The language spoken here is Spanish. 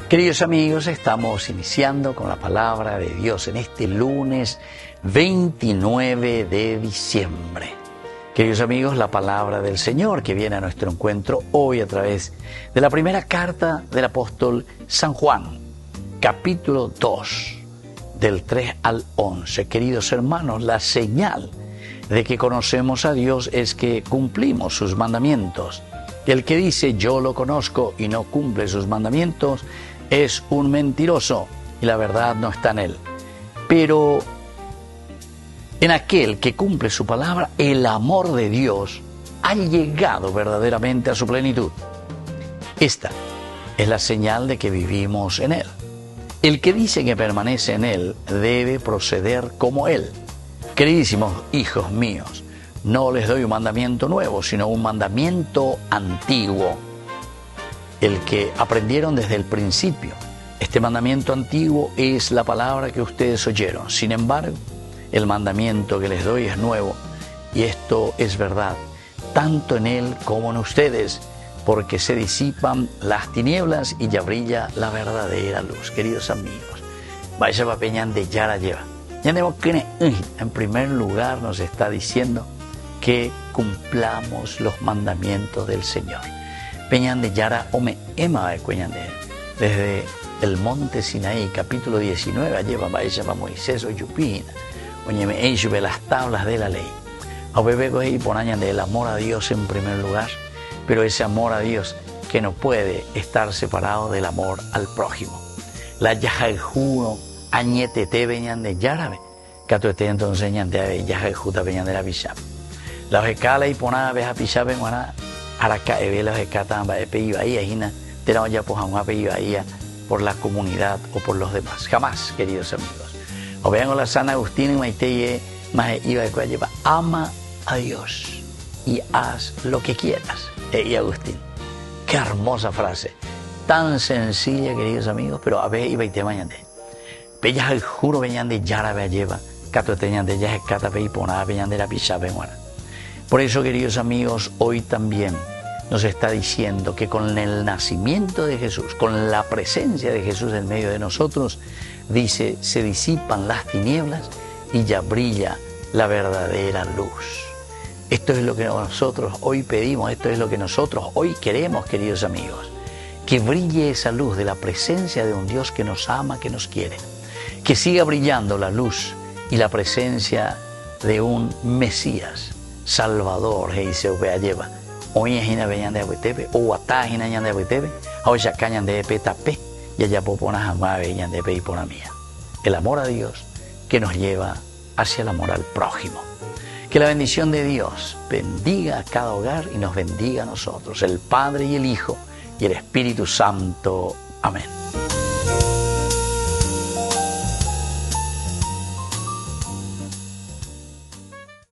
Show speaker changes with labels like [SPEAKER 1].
[SPEAKER 1] Queridos amigos, estamos iniciando con la palabra de Dios en este lunes 29 de diciembre. Queridos amigos, la palabra del Señor que viene a nuestro encuentro hoy a través de la primera carta del apóstol San Juan, capítulo 2, del 3 al 11. Queridos hermanos, la señal de que conocemos a Dios es que cumplimos sus mandamientos. El que dice yo lo conozco y no cumple sus mandamientos es un mentiroso y la verdad no está en él. Pero en aquel que cumple su palabra, el amor de Dios ha llegado verdaderamente a su plenitud. Esta es la señal de que vivimos en él. El que dice que permanece en él debe proceder como él. Queridísimos hijos míos, no les doy un mandamiento nuevo, sino un mandamiento antiguo, el que aprendieron desde el principio. Este mandamiento antiguo es la palabra que ustedes oyeron. Sin embargo, el mandamiento que les doy es nuevo, y esto es verdad, tanto en él como en ustedes, porque se disipan las tinieblas y ya brilla la verdadera luz. Queridos amigos, vaya papeñan de Yara lleva. En primer lugar nos está diciendo que cumplamos los mandamientos del Señor. Peñan de Yara ome ema de desde el monte Sinaí, capítulo 19, lleva para Moisés o Yupina, oñeme de las tablas de la ley. A bebego y ponañan del amor a Dios en primer lugar, pero ese amor a Dios que no puede estar separado del amor al prójimo. La yajajuno añete te veñan de Yarabe, cato te entonces ñan de yajajuta veñan de la Bishap. La escala y ponada veja Bishap en guaná. Araca evela de catamba de Peibaía, Gina, tenemos ya pues a una Peibaía por la comunidad o por los demás. Jamás, queridos amigos. O vean la San Agustín y Maiteye, más iba de cual lleva, ama a Dios y haz lo que quieras. Y Agustín. Qué hermosa frase. Tan sencilla, queridos amigos, pero a ver iba y te mañana. Pellas el juro venían de Yara lleva, cato tenían de ya cata pei ponada venían de la picha venguana. Por eso, queridos amigos, hoy también nos está diciendo que con el nacimiento de Jesús, con la presencia de Jesús en medio de nosotros, dice, se disipan las tinieblas y ya brilla la verdadera luz. Esto es lo que nosotros hoy pedimos, esto es lo que nosotros hoy queremos, queridos amigos. Que brille esa luz de la presencia de un Dios que nos ama, que nos quiere. Que siga brillando la luz y la presencia de un Mesías, Salvador, que se lleva. Hoy es una veñan de Abuetebe, o atá es una de Abuetebe, hoy ya cañan de Petape, y allá popona jamás veñan de Peipona mía. El amor a Dios que nos lleva hacia el amor al prójimo. Que la bendición de Dios bendiga a cada hogar y nos bendiga a nosotros, el Padre y el Hijo y el Espíritu Santo. Amén.